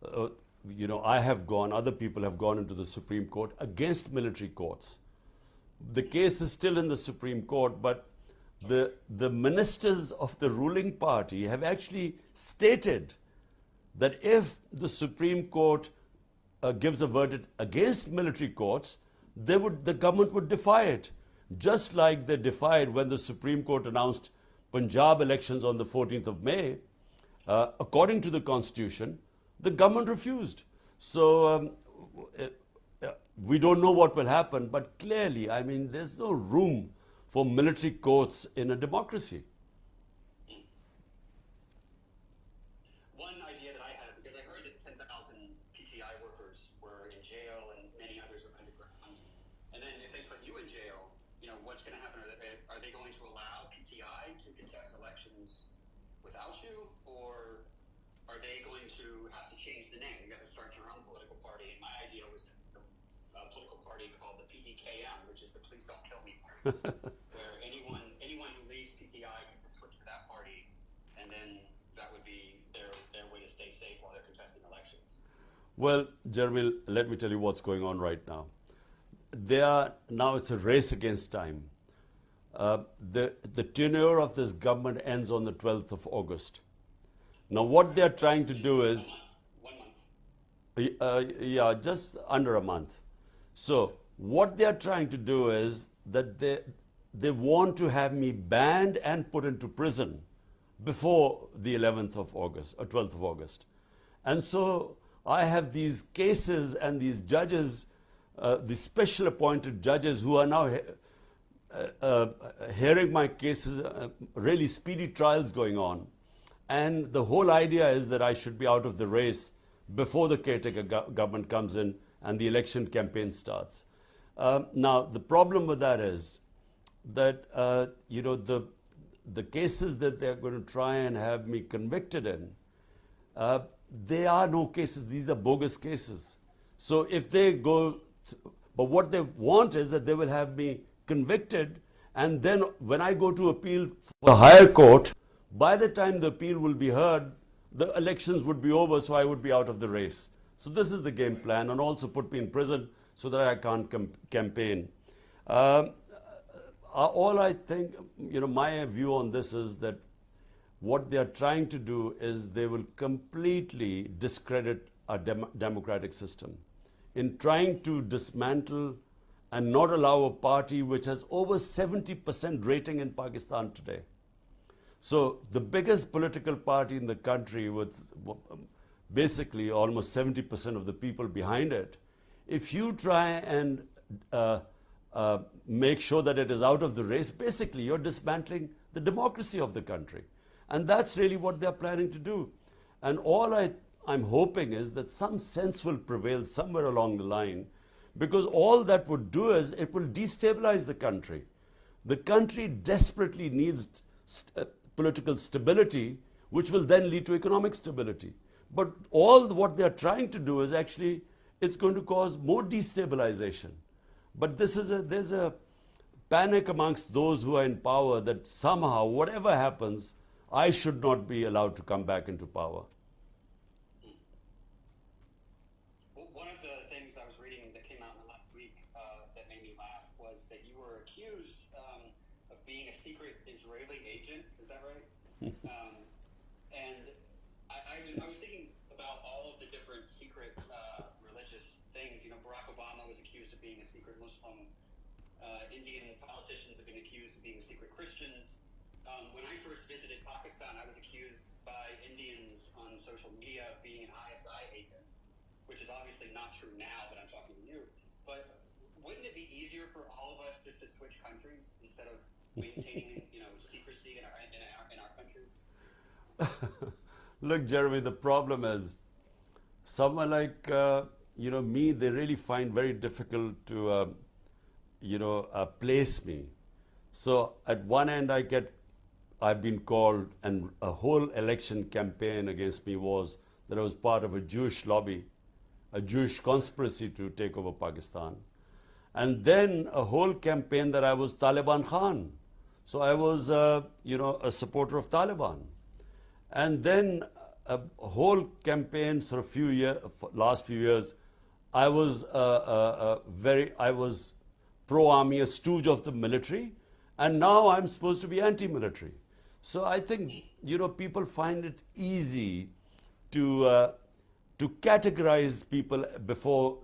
I have gone, other people have gone into the Supreme Court against military courts. The case is still in the Supreme Court, but the ministers of the ruling party have actually stated that if the Supreme Court gives a verdict against military courts, the government would defy it. Just like they defied when the Supreme Court announced Punjab elections on the 14th of May, according to the Constitution, the government refused. So we don't know what will happen, but clearly, I mean, there's no room for military courts in a democracy. One idea that I had, because I heard that 10,000 PTI workers were in jail and many others are underground, and then if they put you in jail, what's going to happen? Are they going to allow PTI to contest elections without you, or are they going to have to change the name? You got to start your own political party. And my idea was a political party called the PDKM, which is the Please Don't Kill Me Party, where anyone who leaves PTI can just switch to that party, and then that would be their way to stay safe while they're contesting elections. Well, Jeremy, let me tell you what's going on right now. Now it's a race against time. The tenure of this government ends on the 12th of August. Now what they're trying to do is... 1 month. Yeah, just under a month. So what they're trying to do is that they want to have me banned and put into prison before the 11th of August or 12th of August. And so I have these cases and these judges, these special appointed judges who are now hearing my cases, really speedy trials going on. And the whole idea is that I should be out of the race before the caretaker government comes in and the election campaign starts. Now, the problem with that is that, the cases that they're going to try and have me convicted in, they are no cases. These are bogus cases. So if they go, but what they want is that they will have me convicted, and then when I go to appeal for the higher court, by the time the appeal will be heard, the elections would be over, so I would be out of the race. So this is the game plan, and also put me in prison so that I can't campaign. All I think, my view on this is that what they are trying to do is they will completely discredit our democratic system in trying to dismantle and not allow a party which has over 70% rating in Pakistan today. So the biggest political party in the country with basically almost 70% of the people behind it, if you try and make sure that it is out of the race, basically you're dismantling the democracy of the country. And that's really what they're planning to do. And all I'm hoping is that some sense will prevail somewhere along the line, because all that would do is it will destabilize the country. The country desperately needs political stability, which will then lead to economic stability. But all what they're trying to do is actually, it's going to cause more destabilization. But there's a panic amongst those who are in power that somehow, whatever happens, I should not be allowed to come back into power. Well, one of the things I was reading that came out in the last week that made me laugh was that you were accused of being a secret Israeli agent. Is that right? And I was thinking about all of the different secret religious things. Barack Obama was accused of being a secret Muslim. Indian politicians have been accused of being secret Christians. When I first visited Pakistan, I was accused by Indians on social media of being an ISI agent, which is obviously not true now, but I'm talking to you. But wouldn't it be easier for all of us just to switch countries instead of maintaining, secrecy in our countries? Look, Jeremy, the problem is someone like me, they really find very difficult to place me. So at one end, I've been called, and a whole election campaign against me was that I was part of a Jewish lobby, a Jewish conspiracy to take over Pakistan. And then a whole campaign that I was Taliban Khan. So I was, a supporter of Taliban. And then a whole campaign for last few years, I was I was pro-army, a stooge of the military, and now I'm supposed to be anti-military. So I think, people find it easy to categorize people before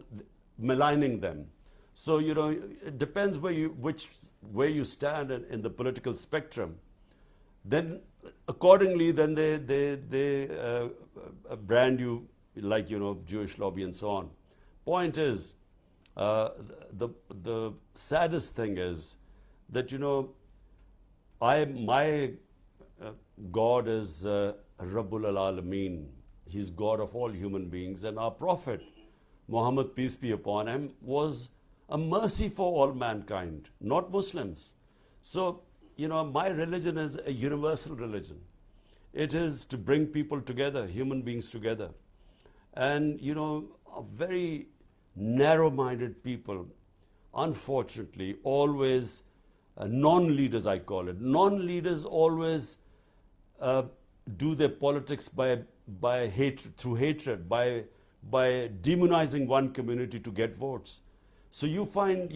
maligning them. So, it depends where you stand in the political spectrum. Then, accordingly, then they brand you like, Jewish lobby and so on. Point is, the saddest thing is that, my God is Rabbul Alameen. He's God of all human beings, and our Prophet, Muhammad, peace be upon him, was a mercy for all mankind, not Muslims. So, my religion is a universal religion. It is to bring people together, human beings together. And, very narrow-minded people, unfortunately, always, non-leaders I call it, non-leaders always do their politics by hatred, through hatred, by demonizing one community to get votes. So you find,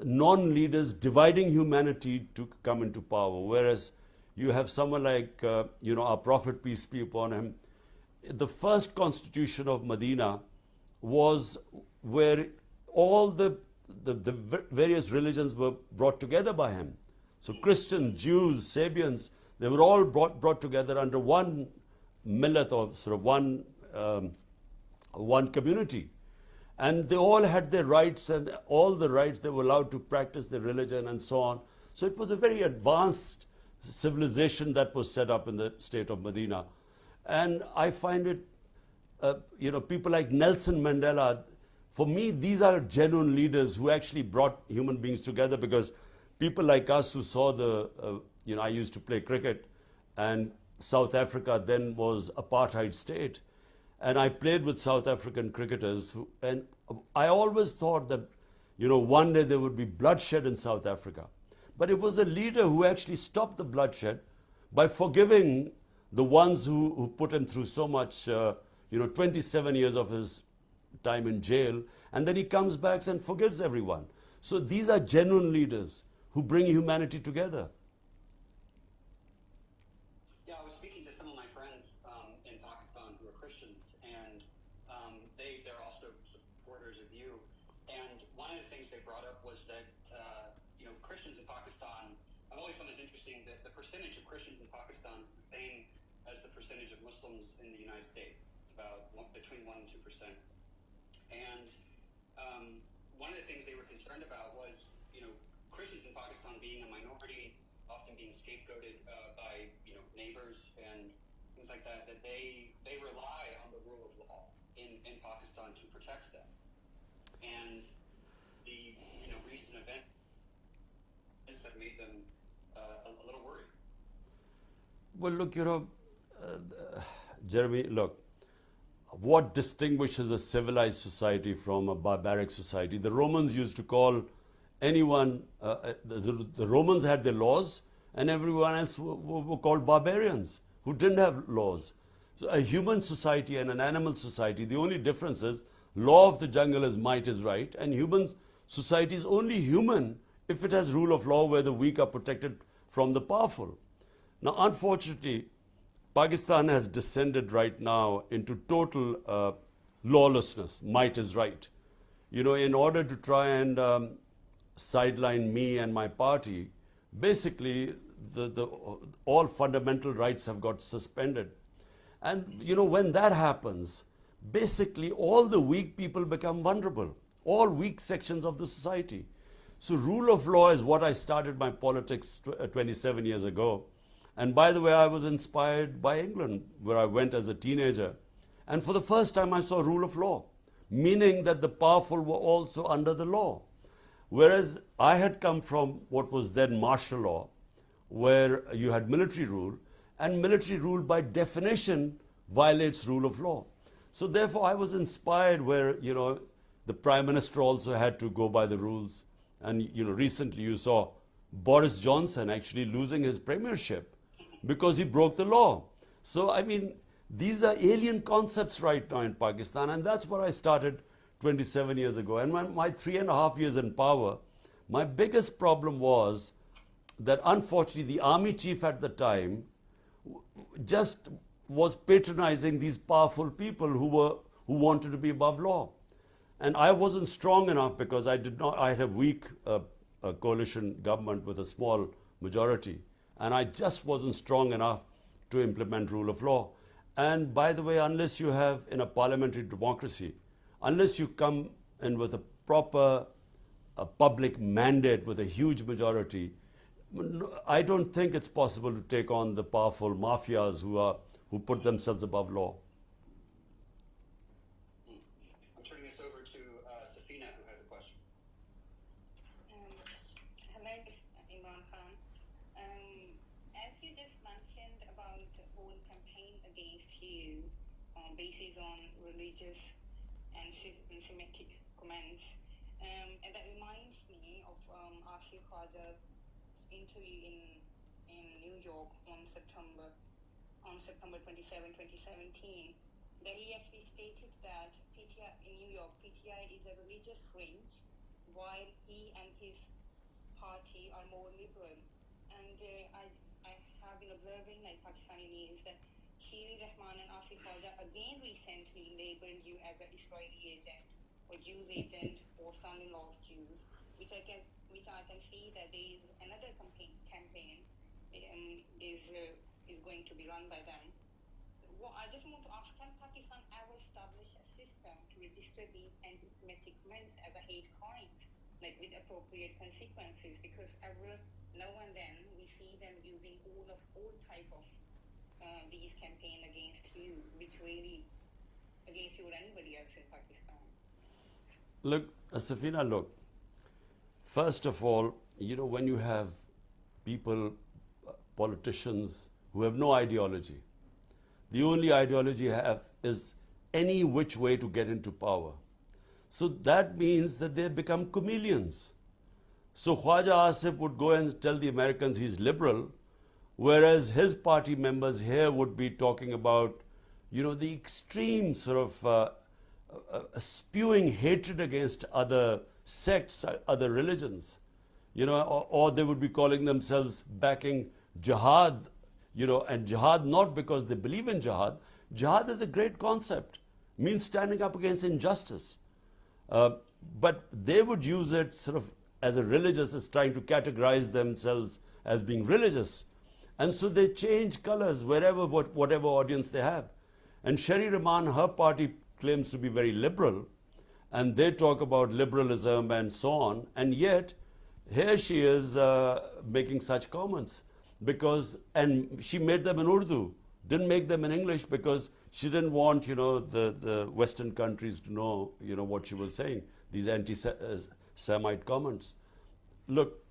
non-leaders dividing humanity to come into power, whereas you have someone like, our Prophet, peace be upon him. The first constitution of Medina was where all the various religions were brought together by him. So Christians, Jews, Sabians, they were all brought together under one millet, or sort of one community. And they all had their rights, and all the rights, they were allowed to practice their religion and so on. So it was a very advanced civilization that was set up in the state of Medina. And I find it, people like Nelson Mandela, for me, these are genuine leaders who actually brought human beings together, because people like us who saw I used to play cricket, and South Africa then was apartheid state. And I played with South African cricketers, and I always thought that, one day there would be bloodshed in South Africa. But it was a leader who actually stopped the bloodshed by forgiving the ones who put him through so much, 27 years of his time in jail, and then he comes back and forgives everyone. So these are genuine leaders who bring humanity together. Yeah, I was speaking to some of my friends in Pakistan who are Christians, and they're also supporters of you. And one of the things they brought up was that Christians in Pakistan, I've always found this interesting, that the percentage of Christians in Pakistan is the same as the percentage of Muslims in the United States. It's about between 1 and 2%. And one of the things they were concerned about was, Christians in Pakistan being a minority, often being scapegoated by, neighbors and things like that, that they rely on the rule of law in Pakistan to protect them. And the, recent events have made them a little worried. Well, look, Jeremy, look, what distinguishes a civilized society from a barbaric society? The Romans used to call anyone, the Romans had their laws, and everyone else were called barbarians who didn't have laws. So a human society and an animal society, the only difference is law of the jungle is might is right, and human society is only human if it has rule of law where the weak are protected from the powerful. Now, unfortunately, Pakistan has descended right now into total lawlessness. Might is right. In order to try and sideline me and my party, basically all fundamental rights have got suspended. And when that happens, basically all the weak people become vulnerable, all weak sections of the society. So rule of law is what I started my politics 27 years ago. And by the way, I was inspired by England, where I went as a teenager. And for the first time, I saw rule of law, meaning that the powerful were also under the law. Whereas I had come from what was then martial law, where you had military rule, and military rule by definition violates rule of law. So therefore, I was inspired where, the Prime Minister also had to go by the rules. And, recently you saw Boris Johnson actually losing his premiership because he broke the law. So, I mean, These are alien concepts right now in Pakistan, and that's what I started 27 years ago. And when my 3.5 years in power, my biggest problem was that unfortunately the army chief at the time just was patronizing these powerful people who wanted to be above law. And I wasn't strong enough because I had a weak coalition government with a small majority. And I just wasn't strong enough to implement rule of law. And by the way, unless you have, in a parliamentary democracy, unless you come in with a proper public mandate with a huge majority, I don't think it's possible to take on the powerful mafias who put themselves above law. I'm turning this over to Safina, who has a question. Hello, Imran Khan. As you just mentioned about the whole campaign against you, basis on religious and Semitic comments, and that reminds me of Asif Khaja's interview in New York on September 27, 2017, that he actually stated that PTI in New York, PTI is a religious fringe, while he and his party are more liberal. And I have been observing like Pakistani news that Shiri Rahman and Asif Khaja again recently labeled you as an Israeli agent or Jews agent or son-in-law of Jews, which I can see that there is another campaign is going to be run by them. Well, I just want to ask, can Pakistan ever establish a system to register these anti-Semitic comments as a hate crimes, like with appropriate consequences? Because every now and then we see them using all type of these campaign against you, which really against you or anybody else in Pakistan. Look, Safina, look. First of all, when you have people, politicians who have no ideology, the only ideology you have is any which way to get into power. So that means that they become chameleons. So Khwaja Asif would go and tell the Americans he's liberal, whereas his party members here would be talking about, the extreme sort of spewing hatred against other sects, other religions, or they would be calling themselves backing jihad, and jihad not because they believe in jihad. Jihad is a great concept, means standing up against injustice. But they would use it sort of as a religious, as trying to categorize themselves as being religious. And so they change colors whatever audience they have. And Shari Rahman, her party claims to be very liberal, and they talk about liberalism and so on, and yet here she is making such comments and she made them in Urdu, didn't make them in English because she didn't want, the Western countries to know, what she was saying, these anti-Semite comments. Look,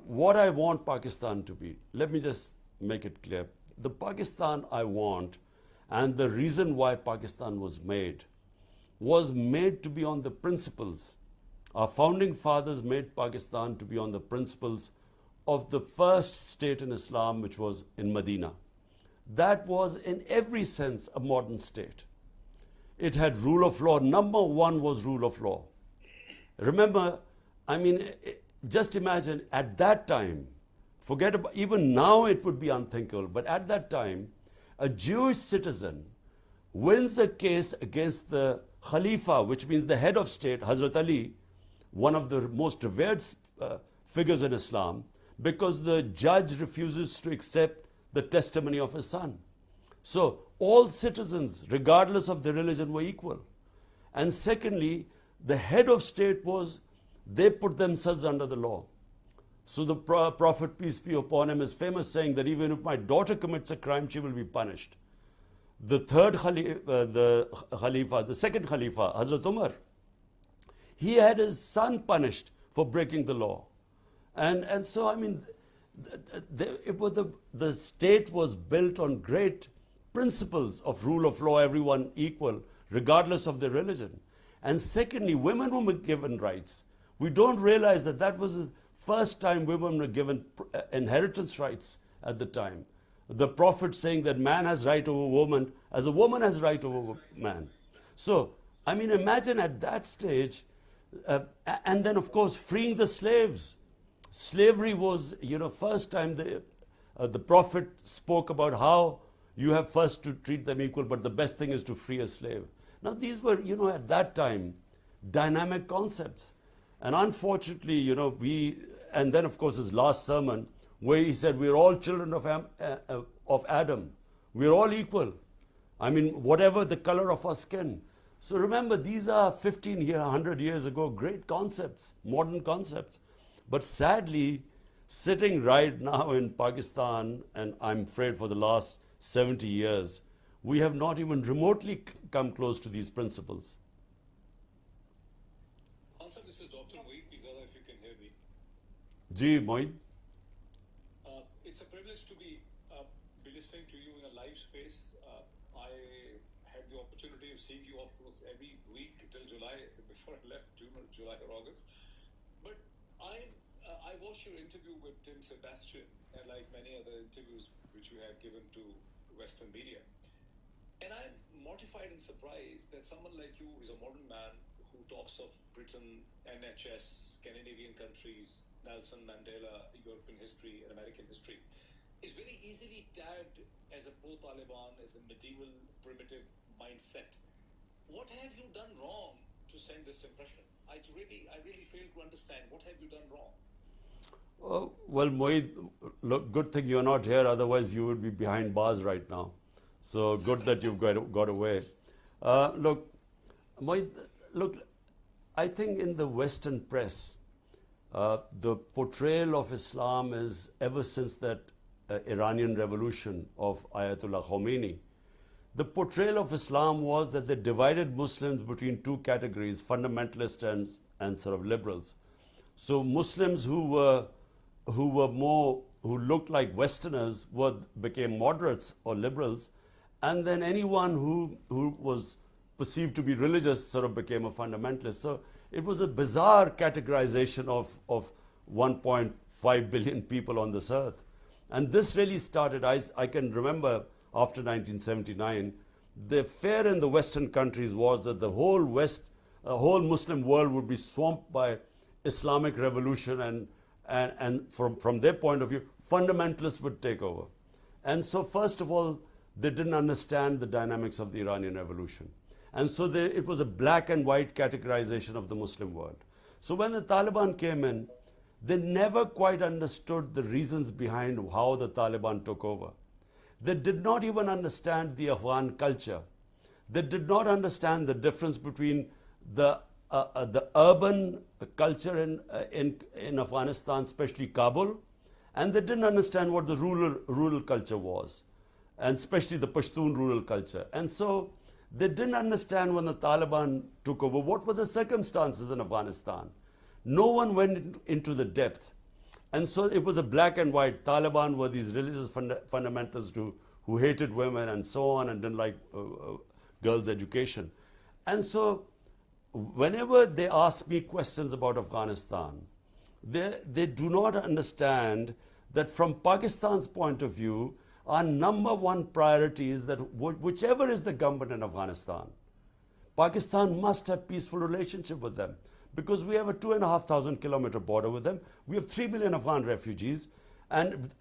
what I want Pakistan to be, let me just make it clear. The Pakistan I want, and the reason why Pakistan was made to be on the principles. Our founding fathers made Pakistan to be on the principles of the first state in Islam, which was in Medina. That was in every sense a modern state. It had rule of law. Number one was rule of law. Remember, just imagine at that time, forget about, even now it would be unthinkable, but at that time, a Jewish citizen wins a case against the Khalifa, which means the head of state, Hazrat Ali, one of the most revered figures in Islam, because the judge refuses to accept the testimony of his son. So all citizens, regardless of their religion, were equal. And secondly, the head of state they put themselves under the law. So the Prophet, peace be upon him, is famous saying that even if my daughter commits a crime, she will be punished. The second Khalifa, Hazrat Umar, he had his son punished for breaking the law. And so, the state was built on great principles of rule of law, everyone equal, regardless of their religion. And secondly, women were given rights. We don't realize that was the first time women were given inheritance rights at the time. the Prophet saying that man has right over woman as a woman has right over man. So, I mean, imagine at that stage, and then of course freeing the slaves. Slavery was, first time the Prophet spoke about how you have first to treat them equal, but the best thing is to free a slave. Now these were, at that time, dynamic concepts. And unfortunately, and then of course his last sermon, where he said, we're all children of Adam. We're all equal. I mean, whatever the color of our skin. So remember, these are 100 years ago, great concepts, modern concepts. But sadly, sitting right now in Pakistan, and I'm afraid for the last 70 years, we have not even remotely come close to these principles. Answer, this is Dr. Moeed Pizada, if you can hear me. Ji, Moeed. It's a privilege to be listening to you in a live space. I had the opportunity of seeing you almost every week till July, before I left, July or August. But I watched your interview with Tim Sebastian, and like many other interviews which you have given to Western media. And I'm mortified and surprised that someone like you is a modern man who talks of Britain, NHS, Scandinavian countries, Nelson Mandela, European history, and American history, is very easily tagged as a pro-Taliban, as a medieval, primitive mindset. What have you done wrong to send this impression? I really fail to understand. What have you done wrong? Well, Moeed, look, good thing you're not here, otherwise you would be behind bars right now. So good that you've got away. Look, Moeed, I think in the Western press, the portrayal of Islam is, ever since that Iranian revolution of Ayatollah Khomeini, the portrayal of Islam was that they divided Muslims between two categories, fundamentalists and sort of liberals. So Muslims who looked like Westerners became moderates or liberals, and then anyone who was perceived to be religious sort of became a fundamentalist. So it was a bizarre categorization of 1.5 billion people on this earth. And this really started, I can remember after 1979, the fear in the Western countries was that the whole Muslim world would be swamped by Islamic revolution, and from their point of view, fundamentalists would take over. And so first of all, they didn't understand the dynamics of the Iranian revolution. And so it was a black and white categorization of the Muslim world. So when the Taliban came in, they never quite understood the reasons behind how the Taliban took over. They did not even understand the Afghan culture. They did not understand the difference between the urban culture in Afghanistan, especially Kabul, and they didn't understand what the rural culture was, and especially the Pashtun rural culture. And so they didn't understand when the Taliban took over what were the circumstances in Afghanistan. No one went into the depth. And so it was a black and white. Taliban were these religious fundamentalists who hated women and so on, and didn't like girls' education. And so whenever they ask me questions about Afghanistan, they do not understand that from Pakistan's point of view, our number one priority is that whichever is the government in Afghanistan, Pakistan must have peaceful relationship with them, because we have a 2,500 kilometer border with them. We have 3 million Afghan refugees. And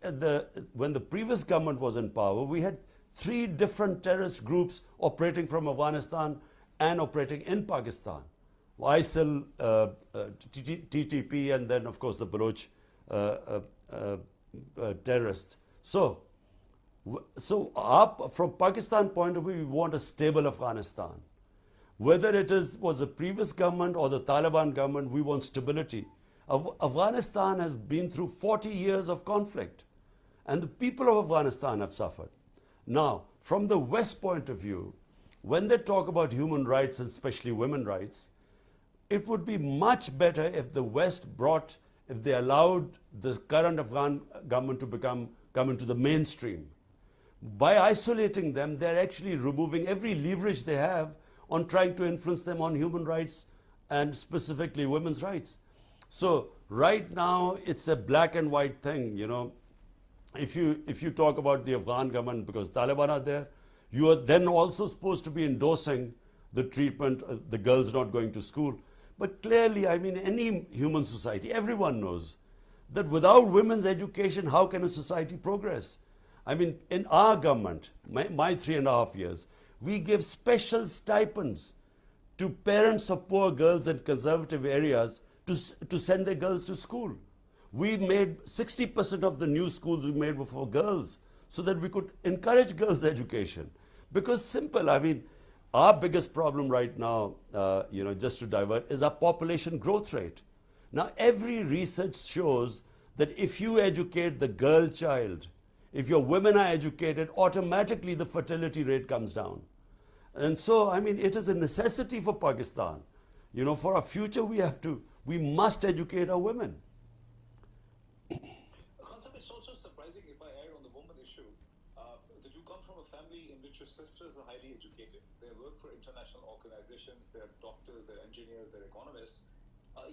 when the previous government was in power, we had 3 different terrorist groups operating from Afghanistan and operating in Pakistan. ISIL, TTP, and then of course the Baloch terrorists. So from Pakistan point of view, we want a stable Afghanistan. Whether it was the previous government or the Taliban government, we want stability. Afghanistan has been through 40 years of conflict, and the people of Afghanistan have suffered. Now, from the West point of view, when they talk about human rights, and especially women's rights, it would be much better if the West if they allowed the current Afghan government to come into the mainstream. By isolating them, they're actually removing every leverage they have on trying to influence them on human rights, and specifically women's rights. So right now it's a black and white thing, if you talk about the Afghan government, because Taliban are there, you are then also supposed to be endorsing the treatment, the girls not going to school. But clearly, I mean, any human society, everyone knows that without women's education, how can a society progress? I mean, in our government, my 3.5 years, we give special stipends to parents of poor girls in conservative areas to send their girls to school. We made 60% of the new schools we made were for girls so that we could encourage girls' education. Because simple, I mean, our biggest problem right now, just to divert, is our population growth rate. Now, every research shows that if you educate the girl child, if your women are educated, automatically the fertility rate comes down. And so, I mean, it is a necessity for Pakistan. For our future, we must educate our women. It's also surprising, if I add on the woman issue, that you come from a family in which your sisters are highly educated. They work for international organizations, they're doctors, they're engineers, they're economists.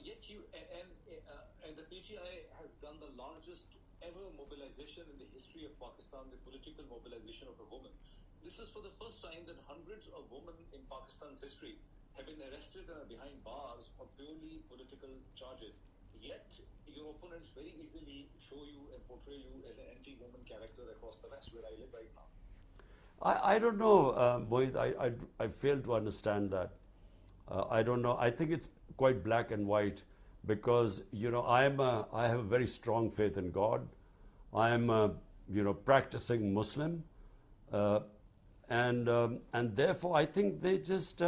Yet you, and the PTI has done the largest ever mobilization in the history of Pakistan, the political mobilization of a woman. This is for the first time that hundreds of women in Pakistan's history have been arrested and are behind bars for purely political charges. Yet, your opponents very easily show you and portray you as an anti-woman character across the West, where I live right now. I don't know, Mohit, I fail to understand that. I don't know. I think it's quite black and white because, I have a very strong faith in God. I am a, practicing Muslim. And therefore, I think they just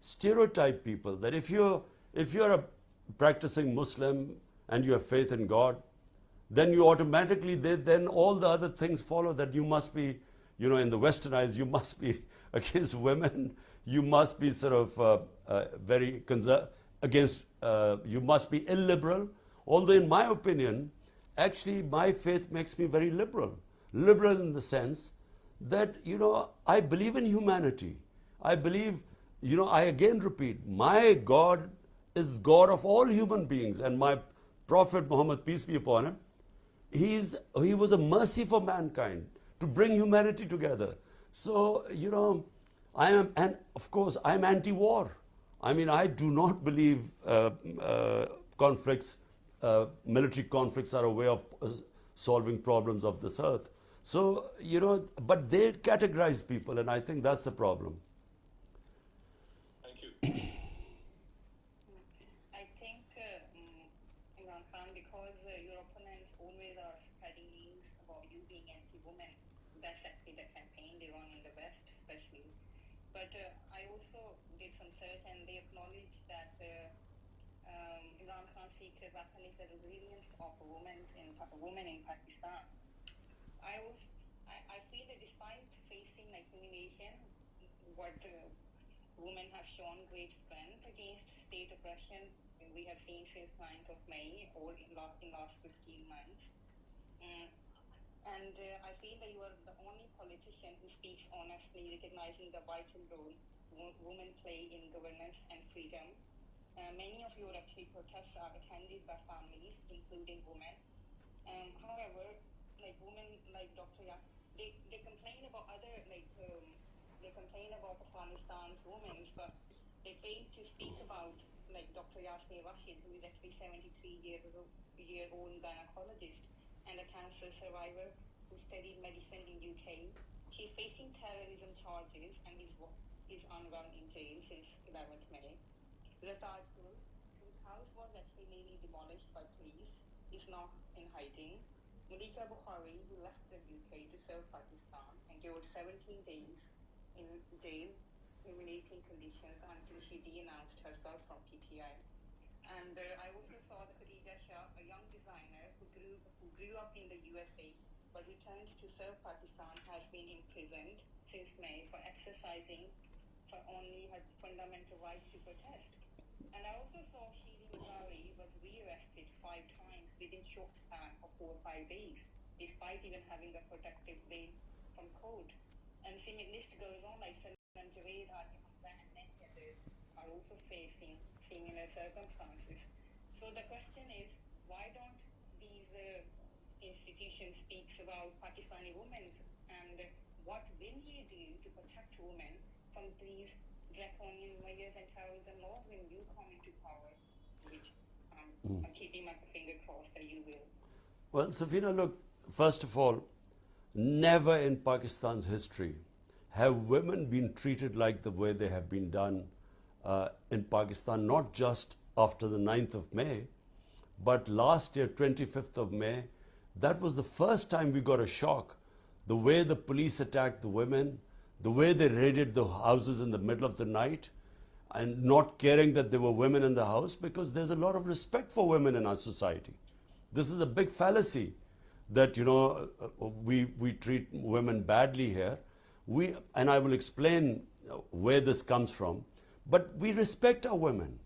stereotype people that if you're a practicing Muslim and you have faith in God, then you automatically, then all the other things follow, that you must be, in the Western eyes, you must be against women, you must be sort of very against, you must be illiberal. Although in my opinion, actually my faith makes me very liberal. Liberal in the sense that, I believe in humanity. I believe, I again repeat, my God is God of all human beings, and my Prophet Muhammad, peace be upon him, he was a mercy for mankind to bring humanity together. So, I am, and of course, I am anti-war. I mean, I do not believe conflicts, military conflicts are a way of solving problems of this earth. So, but they categorize people, and I think that's the problem. Thank you. I think, Imran Khan, because your opponents always are spreading news about you being anti-woman, that's actually the campaign they run in the West, especially. But I also did some search, and they acknowledge that Imran Khan's secret weapon is the resilience of women in Pakistan. I feel that despite facing humiliation, what women have shown great strength against state oppression. We have seen since 9th of May or in last 15 months. And I feel that you are the only politician who speaks honestly, recognizing the vital role women play in governance and freedom. Many of your protests are attended by families, including women. However, women like Dr. Yasmin, they complain about they complain about Afghanistan's women, but they fail to speak about Dr. Yasmin Rashid, who is actually 73-year-old gynecologist and a cancer survivor who studied medicine in UK. She's facing terrorism charges and is unwell in jail since 11th May. Rataj Gul, whose house was actually nearly demolished by police, is now in hiding. Malika Bukhari, who left the UK to serve Pakistan, endured 17 days in jail, humiliating conditions until she denounced herself from PTI. And I also saw the Khadija Shah, a young designer who grew up in the USA but returned to serve Pakistan, has been imprisoned since May for exercising for only her fundamental right to protest. And I also saw Sheeli Mazari was re-arrested 5 times within short span of 4 or 5 days, despite even having a protective bail from court. And the list goes on, Salam Javed, Arya Hamza, and many others are also facing similar circumstances. So the question is, why don't these institution speaks about Pakistani women, and what will you do to protect women from these draconian measures and terrorism laws when you come into power, which I'm keeping my finger crossed that you will. Well, Safina, look, first of all, never in Pakistan's history have women been treated like the way they have been done in Pakistan, not just after the 9th of May, but last year, 25th of May, that was the first time we got a shock. The way the police attacked the women, the way they raided the houses in the middle of the night, and not caring that there were women in the house, because there's a lot of respect for women in our society. This is a big fallacy that, you know, we treat women badly here. And I will explain where this comes from, but we respect our women.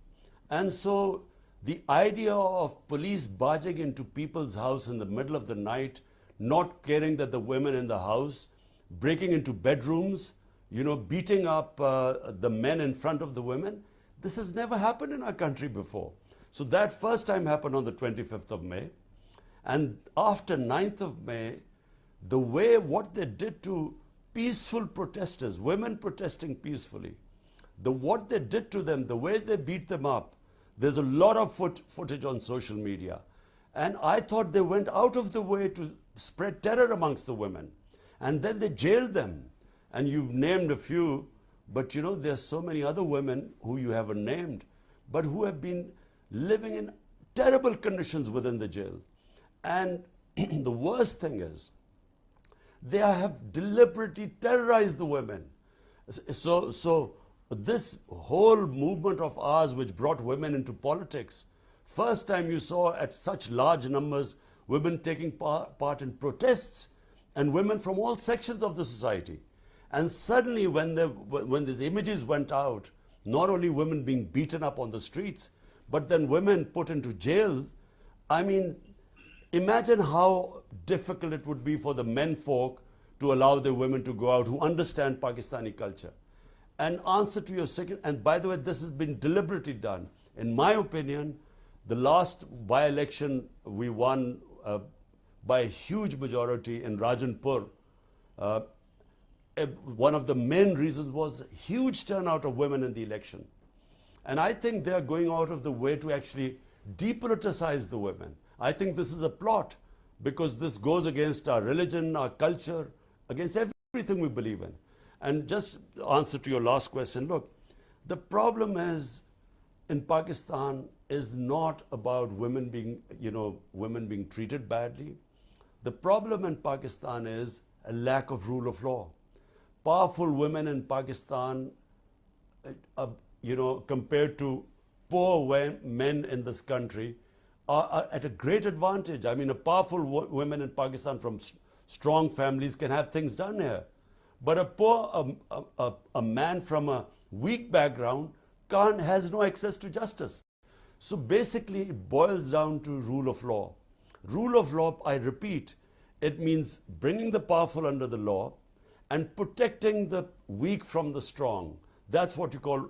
And so the idea of police barging into people's house in the middle of the night, not caring that the women in the house, breaking into bedrooms, you know, beating up the men in front of the women, this has never happened in our country before. So that first time happened on the 25th of May. And after 9th of May, the way what they did to peaceful protesters, women protesting peacefully, what they did to them, the way they beat them up, there's a lot of footage on social media. And I thought they went out of the way to spread terror amongst the women. And then they jailed them. And you've named a few, but you know, there's so many other women who you haven't named, but who have been living in terrible conditions within the jail. And the worst thing is, they have deliberately terrorized the women. So this whole movement of ours which brought women into politics, first time you saw at such large numbers women taking part in protests, and women from all sections of the society. And suddenly when these images went out, not only women being beaten up on the streets, but then women put into jail, I mean, imagine how difficult it would be for the men folk to allow their women to go out who understand Pakistani culture. And answer to your second, and by the way, this has been deliberately done. In my opinion, the last by-election we won by a huge majority in Rajanpur. One of the main reasons was huge turnout of women in the election. And I think they are going out of the way to actually depoliticize the women. I think this is a plot, because this goes against our religion, our culture, against everything we believe in. And just answer to your last question, look, the problem is in Pakistan is not about women being treated badly. The problem in Pakistan is a lack of rule of law. Powerful women in Pakistan, compared to poor men in this country, are at a great advantage. I mean, a powerful women in Pakistan from strong families can have things done here. But a man from a weak background has no access to justice. So basically, it boils down to rule of law. Rule of law, I repeat, it means bringing the powerful under the law and protecting the weak from the strong. That's what you call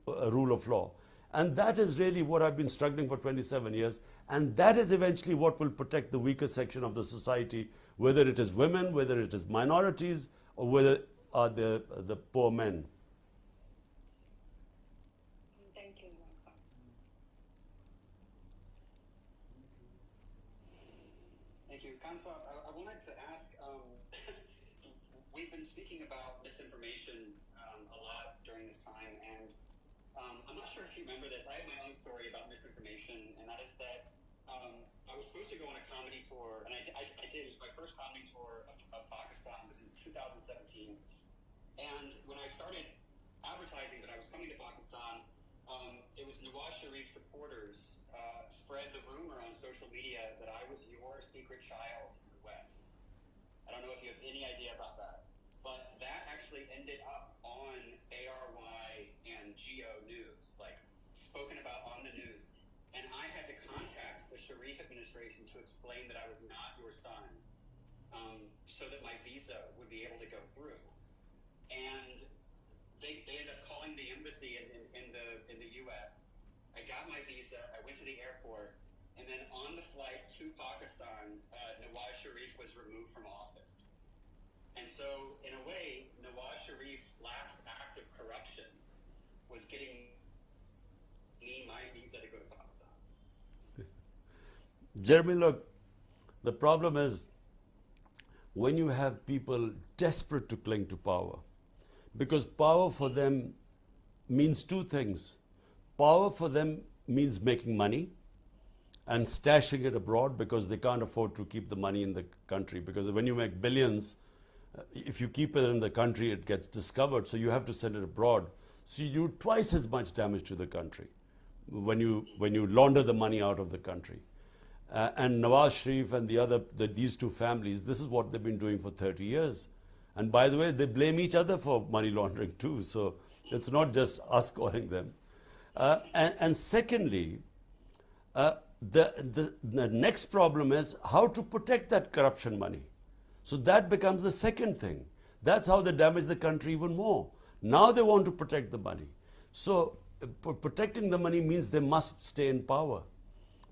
a rule of law. And that is really what I've been struggling for 27 years. And that is eventually what will protect the weaker section of the society, whether it is women, whether it is minorities, or whether are the poor men. Thank you, Imran. Thank you. Kansab, I wanted to ask, we've been speaking about misinformation a lot during this time, and I'm not sure if you remember this. I have my own story about misinformation, and that is that I was supposed to go on a comedy tour, and I did. It was my first comedy tour of Pakistan. It was in 2017. And when I started advertising that I was coming to Pakistan, it was Nawaz Sharif's supporters spread the rumor on social media that I was your secret child in the West. I don't know if you have any idea about that, but that actually ended up on ARY and Geo News, like spoken about on the news. And I had to contact the Sharif administration to explain that I was not your son, so that my visa would be able to go through. And they ended up calling the embassy in the U.S. I got my visa. I went to the airport, and then on the flight to Pakistan, Nawaz Sharif was removed from office. And so, in a way, Nawaz Sharif's last act of corruption was getting me my visa to go to Pakistan. Jeremy, look, the problem is when you have people desperate to cling to power, because power for them means two things. Power for them means making money and stashing it abroad because they can't afford to keep the money in the country. Because when you make billions, if you keep it in the country, it gets discovered, so you have to send it abroad. So you do twice as much damage to the country when you launder the money out of the country. And Nawaz Sharif and these two families, this is what they've been doing for 30 years. And by the way, they blame each other for money laundering too. So it's not just us calling them. And secondly, the next problem is how to protect that corruption money. So that becomes the second thing. That's how they damage the country even more. Now they want to protect the money. So protecting the money means they must stay in power,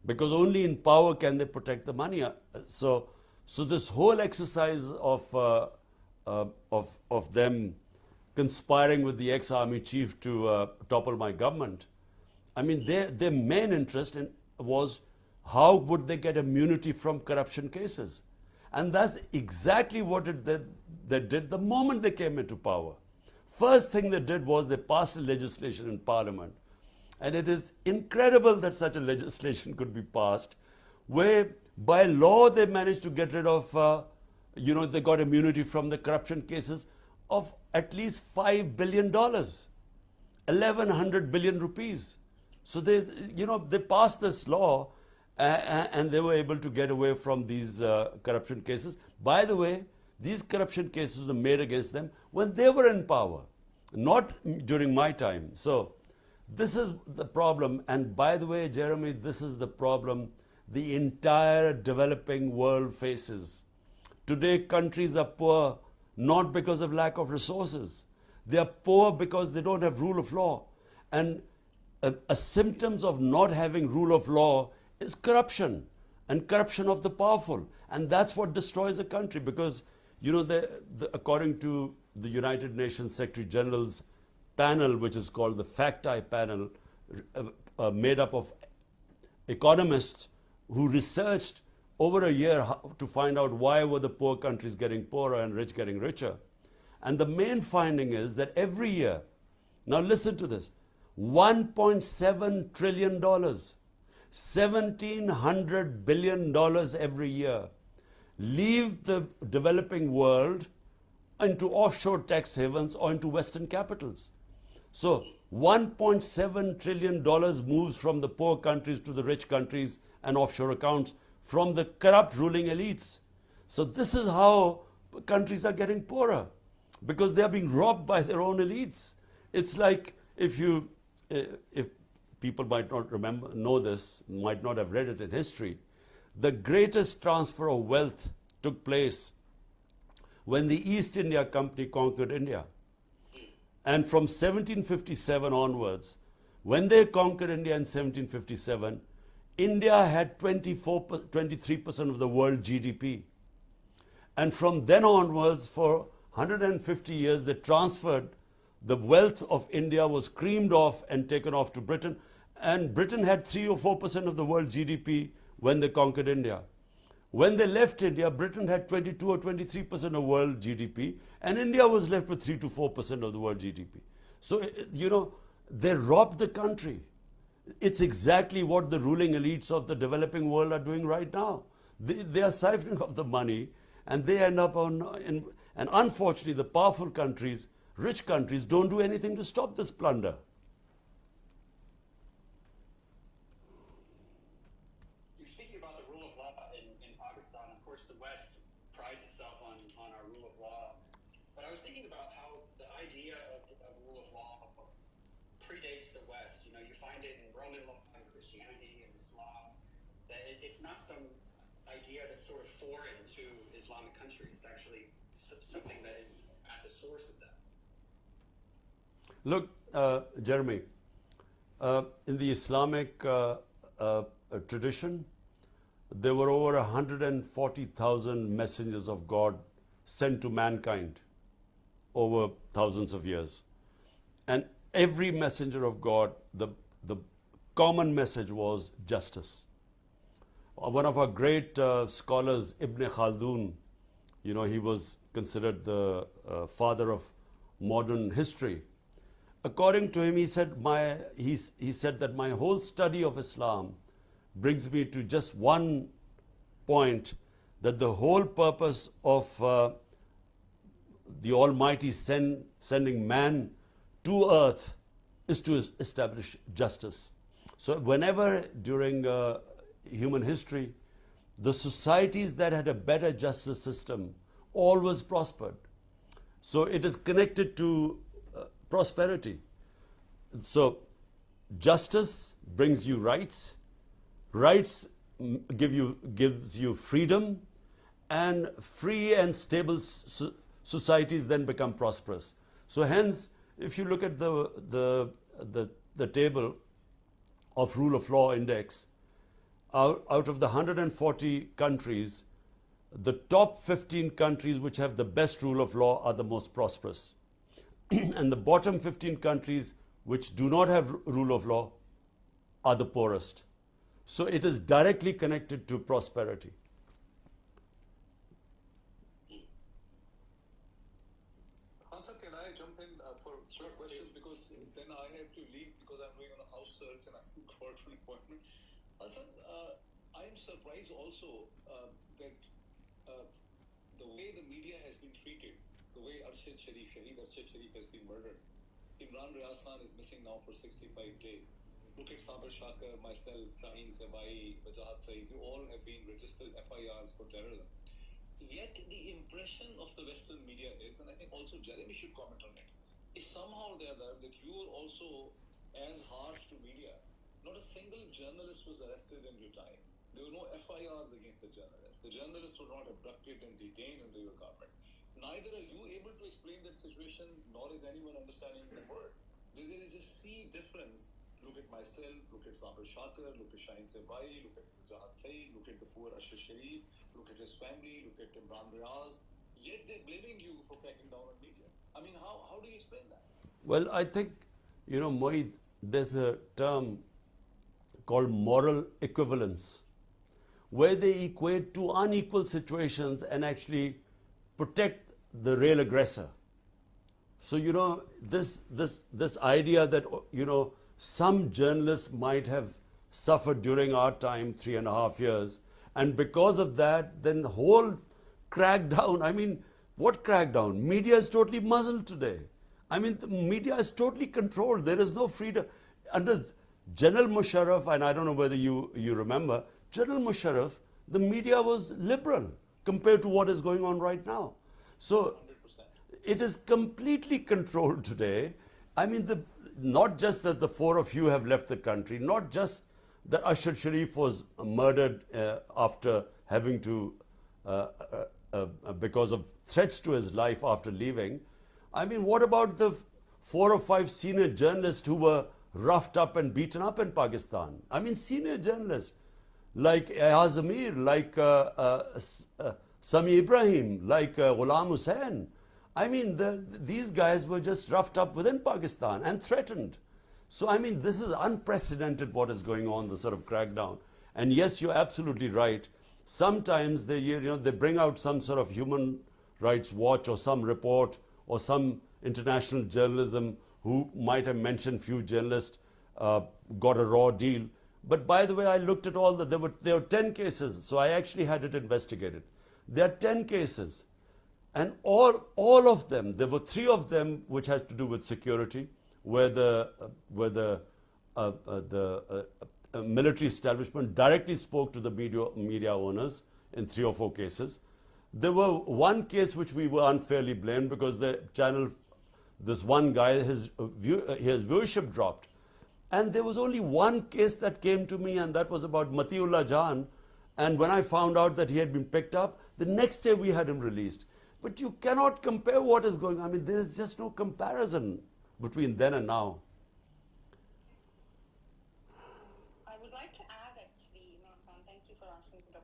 because only in power can they protect the money. So this whole exercise of them conspiring with the ex-army chief to topple my government, I mean, their main interest was how would they get immunity from corruption cases. And that's exactly what they did the moment they came into power. First thing they did was they passed a legislation in Parliament. And it is incredible that such a legislation could be passed, where by law they managed to get rid of, they got immunity from the corruption cases of at least $5 billion, 1,100 billion rupees. So they passed this law and they were able to get away from these corruption cases. By the way, these corruption cases were made against them when they were in power, not during my time. So this is the problem. And by the way, Jeremy, this is the problem the entire developing world faces. Today, countries are poor not because of lack of resources. They are poor because they don't have rule of law. And a symptoms of not having rule of law is corruption, and corruption of the powerful. And that's what destroys a country, because, according to the United Nations Secretary General's panel, which is called the FACT-I panel, made up of economists who researched over a year to find out why were the poor countries getting poorer and rich getting richer. And the main finding is that every year, now listen to this, $1.7 trillion, $1,700 billion every year leave the developing world into offshore tax havens or into Western capitals. So $1.7 trillion moves from the poor countries to the rich countries and offshore accounts from the corrupt ruling elites. So this is how countries are getting poorer, because they are being robbed by their own elites. It's like if people might not know this, might not have read it in history, the greatest transfer of wealth took place when the East India Company conquered India. And from 1757 onwards, when they conquered India in 1757, India had 23% of the world GDP. And from then onwards, for 150 years, they transferred the wealth of India, was creamed off and taken off to Britain. And Britain had 3 or 4% of the world GDP when they conquered India. When they left India, Britain had 22 or 23% of world GDP, and India was left with 3 to 4% of the world GDP. So, they robbed the country. It's exactly what the ruling elites of the developing world are doing right now. They are siphoning off the money, and they end up and unfortunately, the powerful countries, rich countries, don't do anything to stop this plunder. You're speaking about the rule of law in Pakistan. Of course, the West prides itself on our rule of law. But I was thinking about how the idea of rule of law predates the West. You find it in Roman law and Christianity and Islam. That it's not some idea that's sort of foreign to Islamic countries. It's actually something that is at the source of that. Look, Jeremy, in the Islamic tradition, there were over 140,000 messengers of God sent to mankind over thousands of years. And every messenger of God, the common message was justice. One of our great scholars, Ibn Khaldun, he was considered the father of modern history. According to him, he said that my whole study of Islam brings me to just one point, that the whole purpose of the Almighty sending man to earth is to establish justice. So whenever during human history, the societies that had a better justice system always prospered. So it is connected to prosperity. So justice brings you rights. Rights gives you freedom, and free and stable societies then become prosperous. So hence, if you look at the table of rule of law index, out of the 140 countries, the top 15 countries which have the best rule of law are the most prosperous. And the bottom 15 countries which do not have rule of law are the poorest. So it is directly connected to prosperity. Hansa, can I jump in for short questions, because then I have to leave because I'm going on a house search and I'm got an appointment. Hansa, I'm surprised also that the way the media has been treated, the way Shaheed Arshad Sharif has been murdered. Imran Riaz Khan is missing now for 65 days. Look at Sabir Shakar, myself, Shaheen Sabai, Wajahat Saeed, we all have been registered FIRs for terrorism. Yet the impression of the Western media is, and I think also Jeremy should comment on it, is somehow there that you are also as harsh to media. Not a single journalist was arrested in your time. There were no FIRs against the journalists. The journalists were not abducted and detained under your government. Neither are you able to explain that situation, nor is anyone understanding the word. There is a sea difference. Look at myself, look at Sabir Shakar, look at Shaheen Sabai, look at Wajahat Saeed, look at the poor Arshad Sharif, look at his family, look at Imran Riaz. Yet they're blaming you for cracking down on media. I mean, how do you explain that? Well, I think, Moeed, there's a term called moral equivalence, where they equate two unequal situations and actually protect the real aggressor. So, this idea that, some journalists might have suffered during our time, 3.5 years, and because of that, then the whole crackdown, I mean, what crackdown? Media is totally muzzled today. I mean, the media is totally controlled. There is no freedom. Under General Musharraf, and I don't know whether you remember, General Musharraf, the media was liberal compared to what is going on right now. So 100%. it is completely controlled today. I mean, not just that the four of you have left the country, not just that Arshad Sharif was murdered after having to, because of threats to his life after leaving. I mean, what about the 4 or 5 senior journalists who were roughed up and beaten up in Pakistan? I mean, senior journalists like Ayaz Amir, like Sami Ibrahim, like Ghulam Hussain. I mean, these guys were just roughed up within Pakistan and threatened. So, I mean, this is unprecedented what is going on, the sort of crackdown. And yes, you're absolutely right. Sometimes they bring out some sort of human rights watch or some report or some international journalism who might have mentioned few journalists got a raw deal. But by the way, I looked at all there were 10 cases, so I actually had it investigated. There are 10 cases. And all of them, there were 3 of them which has to do with security, where the military establishment directly spoke to the media owners in 3 or 4 cases. There were one case which we were unfairly blamed because the channel, this one guy, his viewership dropped. And there was only one case that came to me, and that was about Matiullah Jan. And when I found out that he had been picked up, the next day we had him released. But you cannot compare what is going on. I mean, there is just no comparison between then and now. I would like to add, actually, Imran Khan, thank you for answering the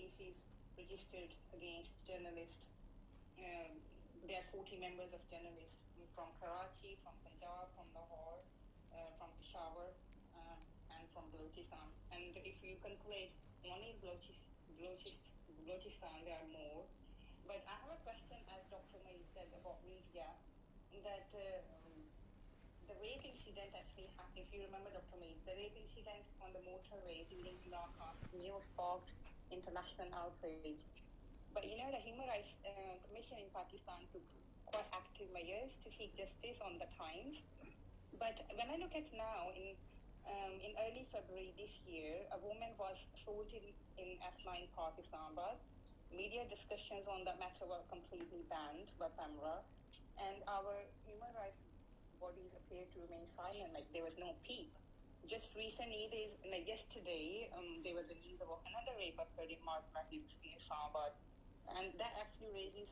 cases registered against journalists. There are 40 members of journalists from Karachi, from Punjab, from Lahore, from Peshawar, and from Balochistan. And if you calculate only Balochistan, there are more. But I have a question, as Dr. May said, about media, that the rape incident actually happened. If you remember, Dr. May, the rape incident on the motorway during Imran Khan's news sparked international outrage. But you know, the Human Rights Commission in Pakistan took quite active measures to seek justice on the times. But when I look at now, in early February this year, a woman was assaulted in F9 Park, Islamabad. Media discussions on that matter were completely banned by PAMRA, and our human rights bodies appear to remain silent, like there was no peep. Just recently, yesterday, there was a news about another rape occurred in Mark University in Islamabad, and that actually raises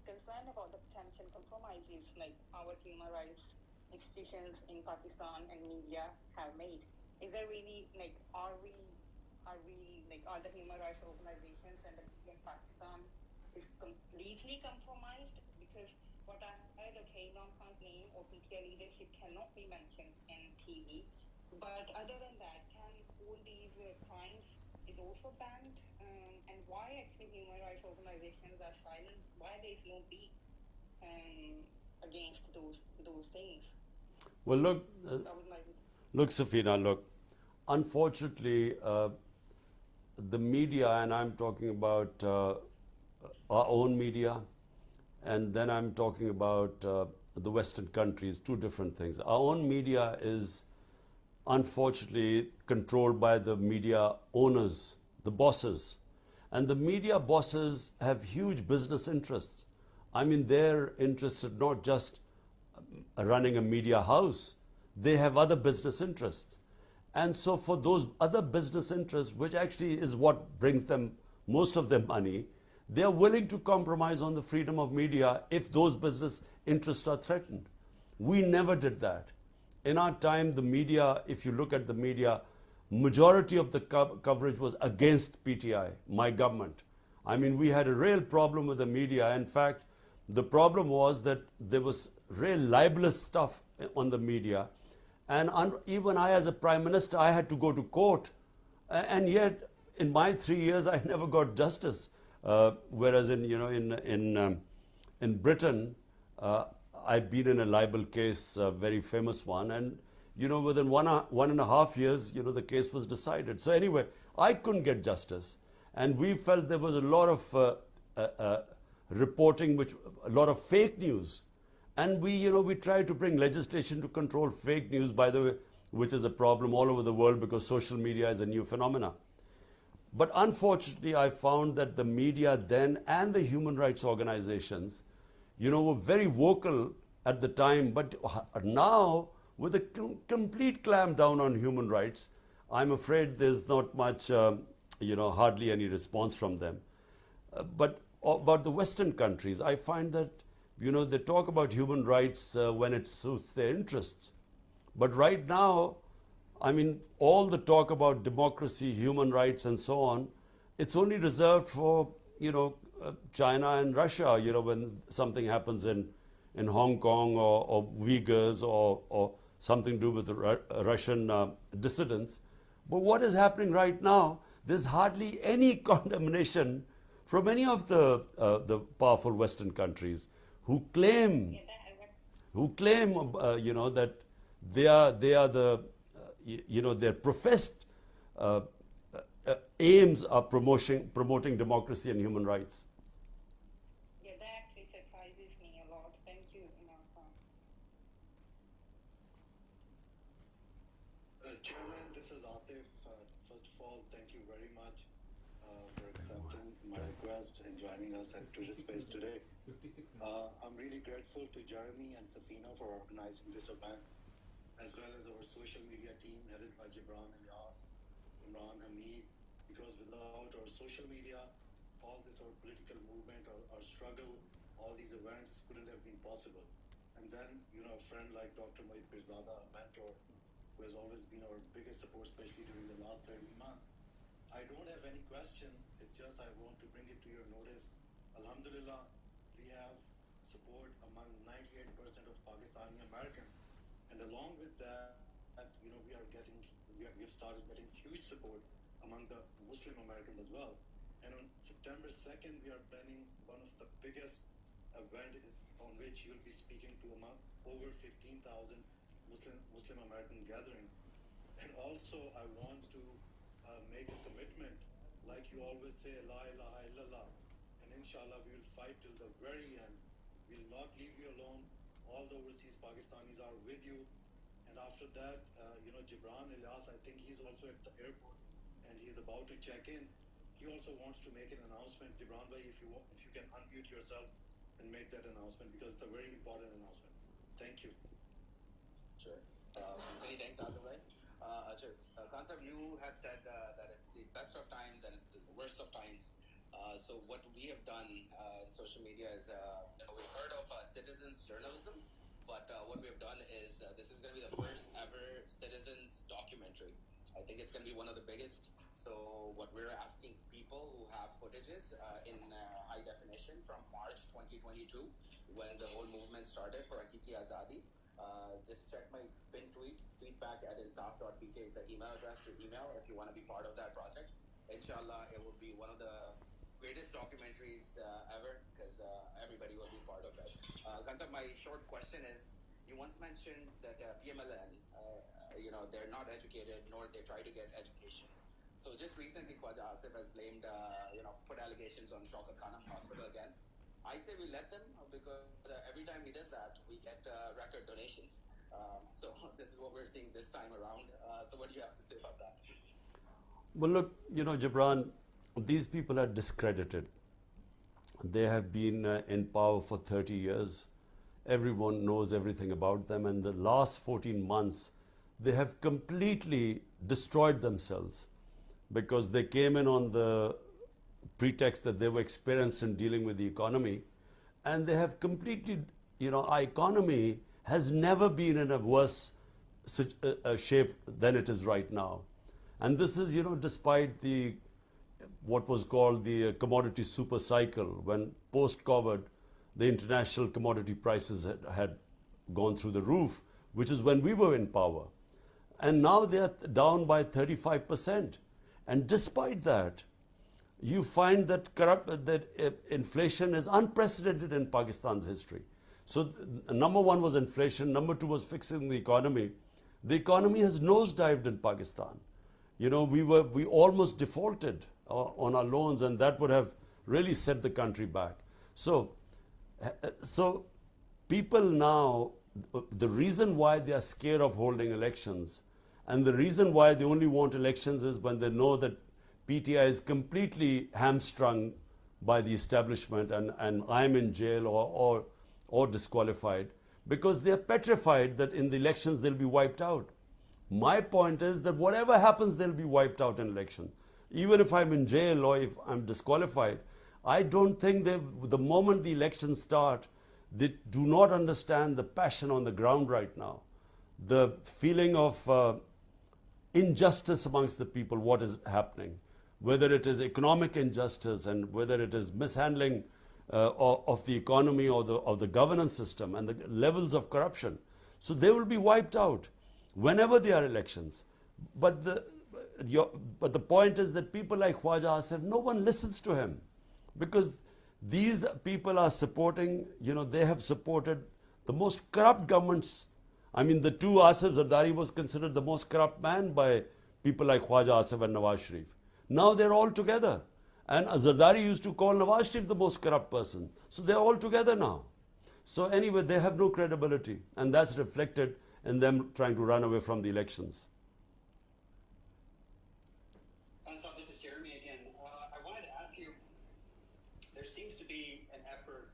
concern about the potential compromises like our human rights institutions in Pakistan and media have made. Is there really are the human rights organizations and the media in Pakistan is completely compromised? Because what I heard, okay, Imran Khan's name or PTI leadership cannot be mentioned in TV, but other than that, can all these crimes is also banned? And why actually human rights organizations are silent? Why there is no beat against those things? Well, look, Safina, look. Unfortunately, the media, and I'm talking about our own media, and then I'm talking about the Western countries, two different things. Our own media is unfortunately controlled by the media owners, the bosses. And the media bosses have huge business interests. I mean, they're interested not just running a media house, they have other business interests. And so for those other business interests, which actually is what brings them most of their money, they're willing to compromise on the freedom of media if those business interests are threatened. We never did that. In our time, the media, if you look at the media, majority of the coverage was against PTI, my government. I mean, we had a real problem with the media. In fact, the problem was that there was real libelous stuff on the media. And even I, as a Prime Minister, I had to go to court. And yet, in my 3 years, I never got justice. Whereas in Britain, I've been in a libel case, a very famous one, and within 1.5 years, the case was decided. So anyway, I couldn't get justice, and we felt there was a lot of reporting, a lot of fake news, and we tried to bring legislation to control fake news, by the way, which is a problem all over the world because social media is a new phenomena. But unfortunately, I found that the media then and the human rights organizations, were very vocal at the time, but now, with a complete clampdown on human rights, I'm afraid there's not much, hardly any response from them. But about the Western countries, I find that, they talk about human rights when it suits their interests. But right now, I mean, all the talk about democracy, human rights, and so on, it's only reserved for, China and Russia, when something happens in Hong Kong or Uyghurs or something to do with the Russian dissidents. But what is happening right now, there's hardly any condemnation from any of the powerful Western countries who claim that they are the, their professed aims are promoting democracy and human rights. Yeah, that actually surprises me a lot. Thank you, Imran Khan. Chairman, this is Atif. First of all, thank you very much for accepting my request and joining us at Twitter Space today. I'm really grateful to Jeremy and Safina for organizing this event, as well as our social media team headed by Gibran and Yas, Imran, Hamid, because without our social media, all this our political movement, our struggle, all these events couldn't have been possible. And then, a friend like Dr. Mohit Pirzada, a mentor, who has always been our biggest support, especially during the last 30 months. I don't have any question. It's just I want to bring it to your notice. Alhamdulillah, we have support among 98% of Pakistani Americans, and along with that, we've started getting huge support among the Muslim Americans as well. And on September 2nd, we are planning one of the biggest event on which you'll be speaking to among over 15,000 Muslim American gathering. And also, I want to make a commitment, like you always say, La ilaha illallah. And inshallah, we will fight till the very end. We will not leave you alone. All the overseas Pakistanis are with you. And after that, Gibran Ilyas, I think he's also at the airport and he's about to check in. He also wants to make an announcement. Gibran bhai, if you can unmute yourself and make that announcement, because it's a very important announcement. Thank you. Sure. Many thanks, Adawai. Kansab, you had said that it's the best of times and it's the worst of times. So what we have done in social media is, we've heard of citizens journalism, but what we have done is this is going to be the first ever citizens documentary. I think it's going to be one of the biggest. So what we're asking people who have footages in high definition from March 2022, when the whole movement started for Hakiki Azadi, just check my pin tweet. Feedback@insaf.pk is the email address to email if you want to be part of that project. Inshallah, it will be one of the greatest documentaries ever, because everybody will be part of it. Kansab, my short question is, you once mentioned that PMLN, they're not educated, nor they try to get education. So just recently, Khwaja Asif has blamed, put allegations on Shaukat Khanum Hospital again. I say we let them, because every time he does that, we get record donations. So this is what we're seeing this time around. So what do you have to say about that? Well, look, Gibran, these people are discredited. They have been in power for 30 years. Everyone knows everything about them. And the last 14 months, they have completely destroyed themselves, because they came in on the pretext that they were experienced in dealing with the economy. And they have completely, our economy has never been in a worse shape than it is right now. And this is, despite what was called the commodity super cycle, when post-COVID, the international commodity prices had gone through the roof, which is when we were in power. And now they are down by 35%. And despite that, you find that inflation is unprecedented in Pakistan's history. So number one was inflation, number two was fixing the economy. The economy has nosedived in Pakistan. We almost defaulted on our loans, and that would have really set the country back. So people now, the reason why they are scared of holding elections, and the reason why they only want elections, is when they know that PTI is completely hamstrung by the establishment, and I'm in jail or disqualified, because they are petrified that in the elections they'll be wiped out. My point is that whatever happens, they'll be wiped out in election. Even if I'm in jail or if I'm disqualified, I don't think the moment the elections start, they do not understand the passion on the ground right now. The feeling of injustice amongst the people, what is happening, whether it is economic injustice and whether it is mishandling of the economy or of the governance system and the levels of corruption. So they will be wiped out whenever there are elections. But the point is that people like Khwaja Asif, no one listens to him, because these people are supporting, they have supported the most corrupt governments. I mean, the two Asif Zardari was considered the most corrupt man by people like Khwaja Asif and Nawaz Sharif. Now they're all together. And Zardari used to call Nawaz Sharif the most corrupt person. So they're all together now. So anyway, they have no credibility. And that's reflected in them trying to run away from the elections. This is Jeremy again. I wanted to ask you, there seems to be an effort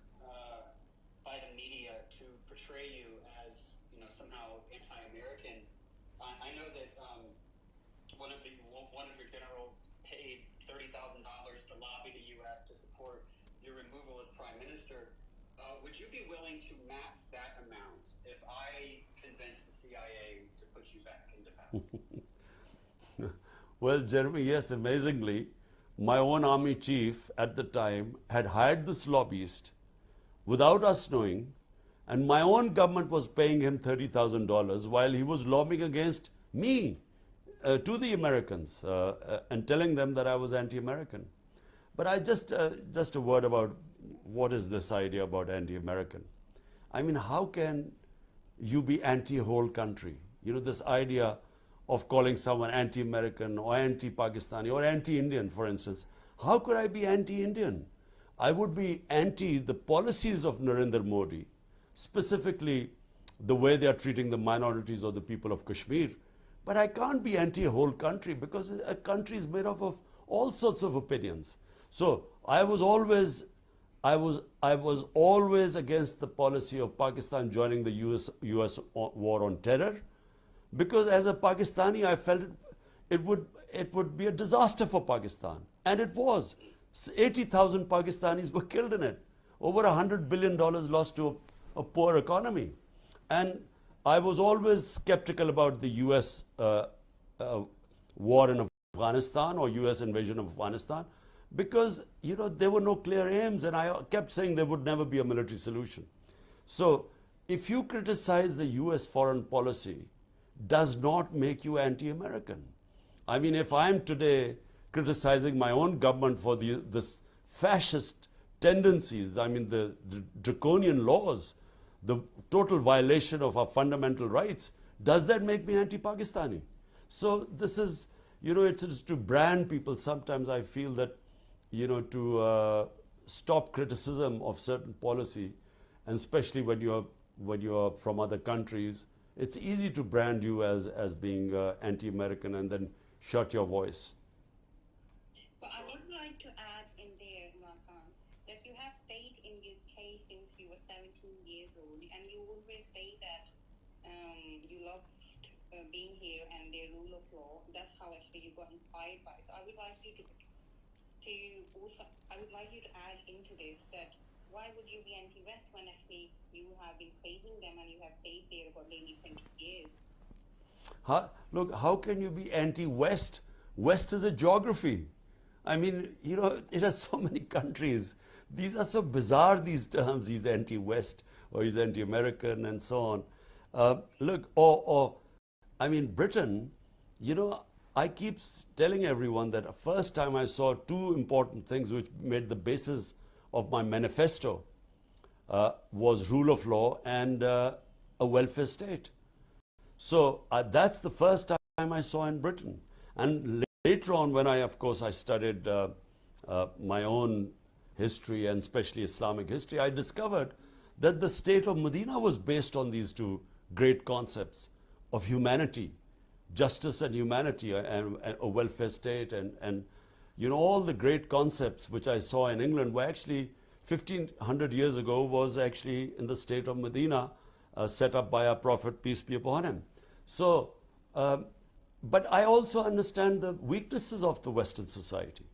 by the media to portray you as, somehow anti-American. I know that one of your generals paid $30,000 to lobby the U.S. to support your removal as Prime Minister. Would you be willing to match that amount if I convinced the CIA to put you back into power? Well, Jeremy, yes, amazingly, my own army chief at the time had hired this lobbyist without us knowing, and my own government was paying him $30,000 while he was lobbying against me to the Americans and telling them that I was anti-American. But I just a word about what is this idea about anti-American. I mean, how can you be anti-whole country? You know, this idea of calling someone anti-American or anti-Pakistani or anti-Indian, for instance. How could I be anti-Indian? I would be anti the policies of Narendra Modi, specifically the way they are treating the minorities or the people of Kashmir. But I can't be anti a whole country, because a country is made up of all sorts of opinions. So I was always against the policy of Pakistan joining the US war on terror, because as a Pakistani I felt it would be a disaster for Pakistan, and it was. 80,000 Pakistanis were killed in it. Over $100 billion lost to a poor economy. And I was always skeptical about the US war in Afghanistan or US invasion of Afghanistan, because, you know, there were no clear aims, and I kept saying there would never be a military solution. So if you criticize the US foreign policy, does not make you anti-American. I mean, if I'm today criticizing my own government for this fascist tendencies, I mean the draconian laws, the total violation of our fundamental rights, does that make me anti-Pakistani? So this is, you know, it's to brand people. Sometimes I feel that, you know, to stop criticism of certain policy, and especially when you're from other countries, it's easy to brand you as being anti-American and then shut your voice. But I would like to add in there, Imran, that you have stayed in UK since you were 17 years old, and you always say that you loved being here and the rule of law. That's how actually you got inspired by. So I would like you to add into this that why would you be anti-West when actually you have been praising them and you have stayed there for nearly 20 years? Look, how can you be anti-West? West is a geography. I mean, you know, it has so many countries. These are so bizarre, these terms. He's anti-West or he's anti-American and so on. Look, I mean, Britain, you know, I keep telling everyone that the first time I saw two important things which made the basis of my manifesto was rule of law and a welfare state. So that's the first time I saw in Britain. And later on, when I studied my own history and especially Islamic history, I discovered that the state of Medina was based on these two great concepts of humanity, justice and humanity, and a welfare state, and you know, all the great concepts which I saw in England were actually 1500 years ago was actually in the state of Medina, set up by our Prophet, peace be upon him. So, but I also understand the weaknesses of the Western society.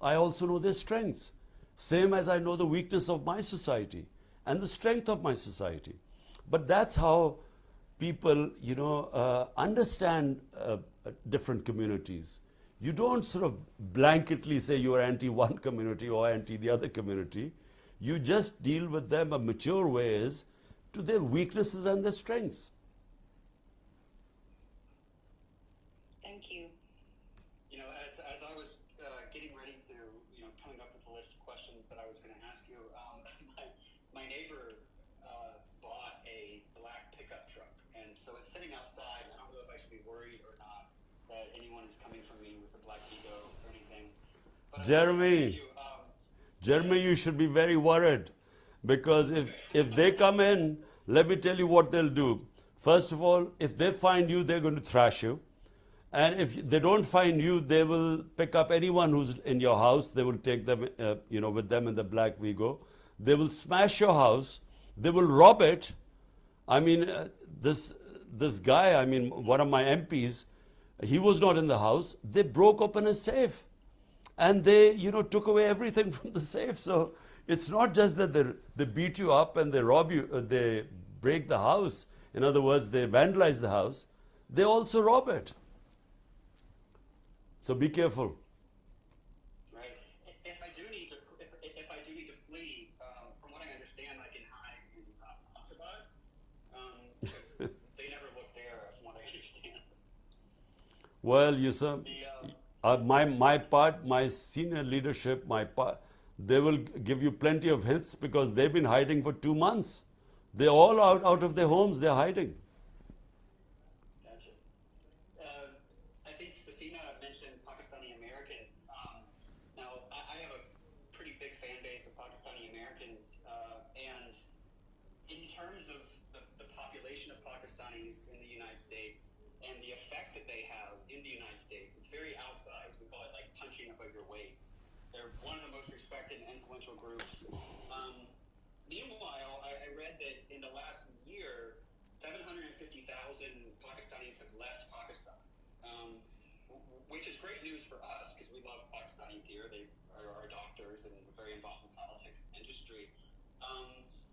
I also know their strengths, same as I know the weakness of my society and the strength of my society. But that's how people, you know, understand different communities. You don't sort of blanketly say you are anti one community or anti the other community. You just deal with them in mature ways to their weaknesses and their strengths. Thank you. You know, as I was getting ready to, you know, coming up with a list of questions that I was going to ask you, my neighbor bought a black pickup truck, and so it's sitting outside. I don't know if I should be worried or not that anyone is coming for me with a black ego or anything. But Jeremy, you should be very worried, because if they come in, let me tell you what they'll do. First of all, if they find you, they're going to thrash you. And if they don't find you, they will pick up anyone who's in your house. They will take them, you know, with them in the black Vigo. They will smash your house. They will rob it. I mean, this guy, I mean, one of my MPs, he was not in the house. They broke open a safe, and they, you know, took away everything from the safe. So it's not just that they beat you up and they rob you, they break the house. In other words, they vandalize the house. They also rob it. So be careful. Right. Well, you sir, my senior leadership, they will give you plenty of hints because they've been hiding for 2 months. They're all out of their homes. They're hiding. Gotcha. I think Safina mentioned Pakistani Americans. Now, I have a pretty big fan base of Pakistani Americans, and in terms of the population of Pakistanis in the United States and the effect that they have in the United States, it's very outsized. We call it like punching above your weight. They're one of the most respected and influential groups. Meanwhile, I read that in the last year, 750,000 Pakistanis have left Pakistan, which is great news for us because we love Pakistanis here. They are our doctors and very involved in politics and industry.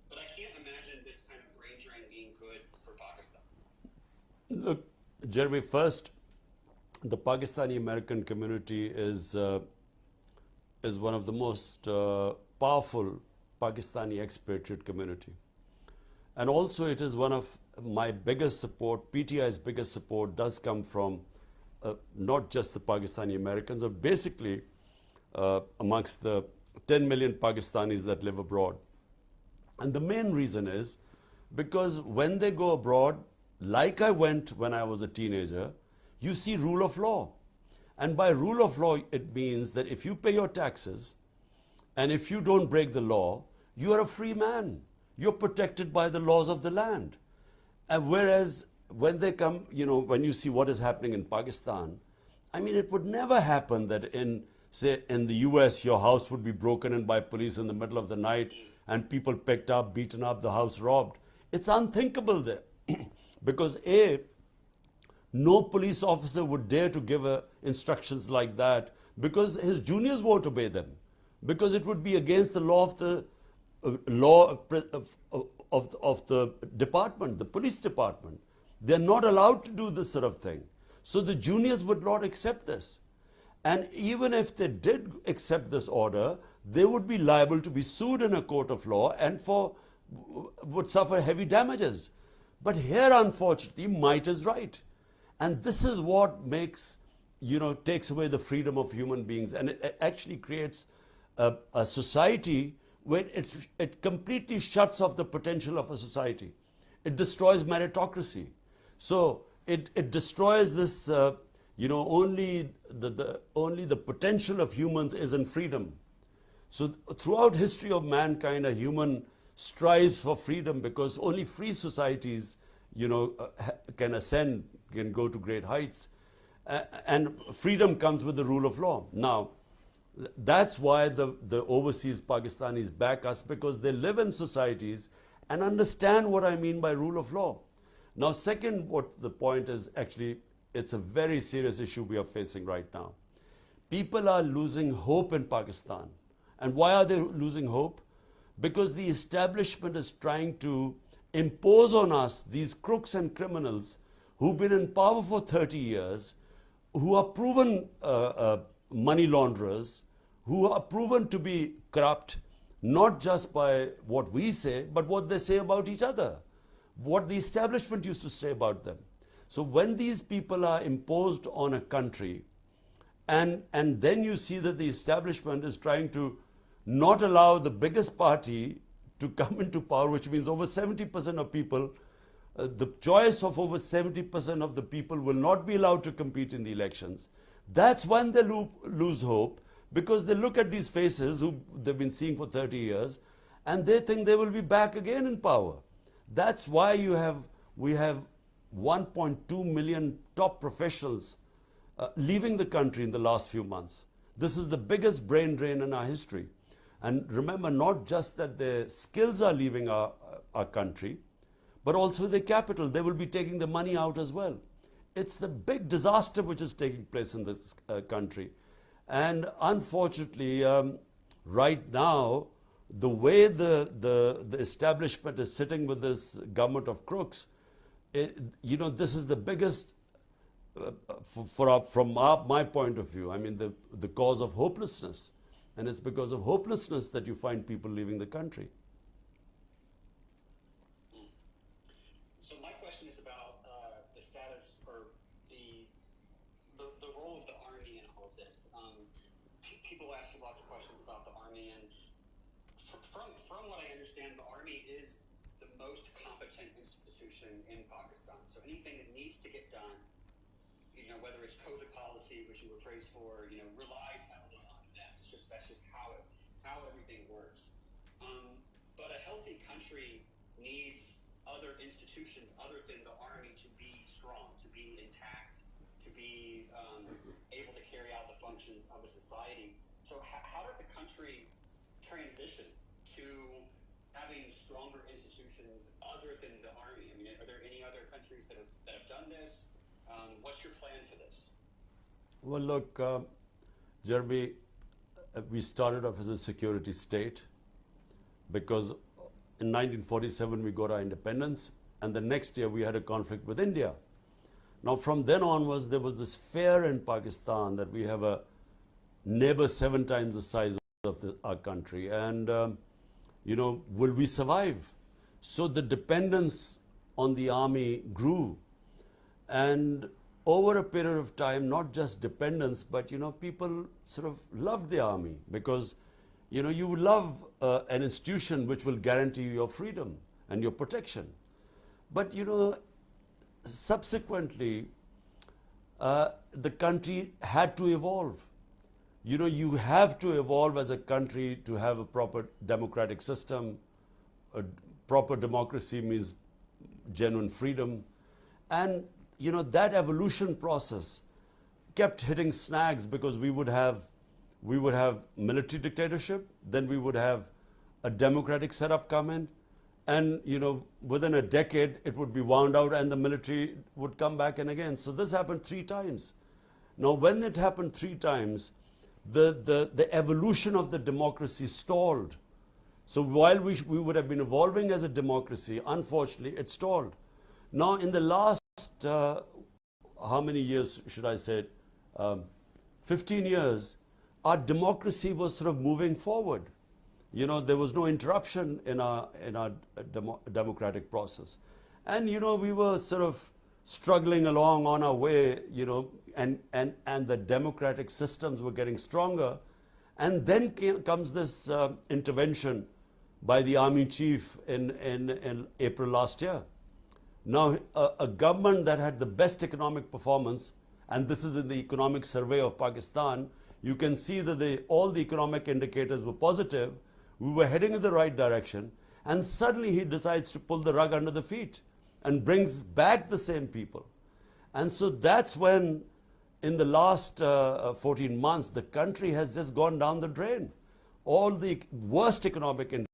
But I can't imagine this kind of brain drain being good for Pakistan. Look, Jeremy, first, the Pakistani American community is one of the most powerful Pakistani expatriate community. And also it is one of my biggest support, PTI's biggest support does come from not just the Pakistani Americans, but basically amongst the 10 million Pakistanis that live abroad. And the main reason is because when they go abroad, like I went when I was a teenager, you see rule of law. And by rule of law, it means that if you pay your taxes and if you don't break the law, you are a free man. You're protected by the laws of the land. And whereas when they come, when you see what is happening in Pakistan, I mean, it would never happen that say, in the US, your house would be broken in by police in the middle of the night and people picked up, beaten up, the house robbed. It's unthinkable there. Because no police officer would dare to give instructions like that because his juniors won't obey them. Because it would be against the law of the department, the police department. They're not allowed to do this sort of thing. So the juniors would not accept this. And even if they did accept this order, they would be liable to be sued in a court of law and would suffer heavy damages. But here, unfortunately, might is right. And this is what takes away the freedom of human beings. And it actually creates a society where it completely shuts off the potential of a society. It destroys meritocracy. So it destroys this, only the potential of humans is in freedom. So throughout history of mankind, a human strives for freedom because only free societies, can ascend, can go to great heights. And freedom comes with the rule of law. Now, that's why the overseas Pakistanis back us, because they live in societies and understand what I mean by rule of law. Now, second, what the point is, actually, it's a very serious issue we are facing right now. People are losing hope in Pakistan. And why are they losing hope? Because the establishment is trying to impose on us these crooks and criminals who've been in power for 30 years, who are proven money launderers, who are proven to be corrupt, not just by what we say, but what they say about each other, what the establishment used to say about them. So when these people are imposed on a country, and then you see that the establishment is trying to not allow the biggest party to come into power, which means over 70% of people, the choice of over 70% of the people will not be allowed to compete in the elections. That's when they lose hope, because they look at these faces who they've been seeing for 30 years and they think they will be back again in power. That's why we have 1.2 million top professionals leaving the country in the last few months. This is the biggest brain drain in our history. And remember, not just that their skills are leaving our country, but also their capital. They will be taking the money out as well. It's the big disaster which is taking place in this country. And unfortunately, right now, the way the establishment is sitting with this government of crooks, this is the biggest, from my point of view, I mean, the cause of hopelessness. And it's because of hopelessness that you find people leaving the country. So my question is about the status or the people ask you lots of questions about the Army, and from what I understand, the Army is the most competent institution in Pakistan. So anything that needs to get done, whether it's COVID policy, which you were praised for, relies heavily on them. That's just how everything works. But a healthy country needs other institutions other than the Army to be strong, to be intact, to be able to carry out the functions of a society. So how does a country transition to having stronger institutions other than the Army? I mean, are there any other countries that have done this? What's your plan for this? Well, look, Jeremy, we started off as a security state because in 1947 we got our independence, and the next year we had a conflict with India. Now from then onwards there was this fear in Pakistan that we have a neighbor 7 times the size of our country, and will we survive? So the dependence on the army grew, and over a period of time, not just dependence, but people sort of loved the army because you love an institution which will guarantee you your freedom and your protection. But subsequently the country had to evolve. You have to evolve as a country to have a proper democratic system. A proper democracy means genuine freedom, and that evolution process kept hitting snags because we would have military dictatorship, then we would have a democratic setup come in, and within a decade it would be wound out and the military would come back in again. So this happened 3 times. Now when it happened 3 times, the evolution of the democracy stalled. So while we would have been evolving as a democracy, unfortunately it stalled. Now in the last how many years should I say, 15 years, our democracy was sort of moving forward. There was no interruption in our democratic process, and we were sort of struggling along on our way, and the democratic systems were getting stronger, and then comes this intervention by the army chief in April last year. Now, a government that had the best economic performance, and this is in the economic survey of Pakistan, you can see that all the economic indicators were positive. We were heading in the right direction, and suddenly he decides to pull the rug under the feet and brings back the same people. And so that's when, in the last 14 months, the country has just gone down the drain. All the worst economic indicators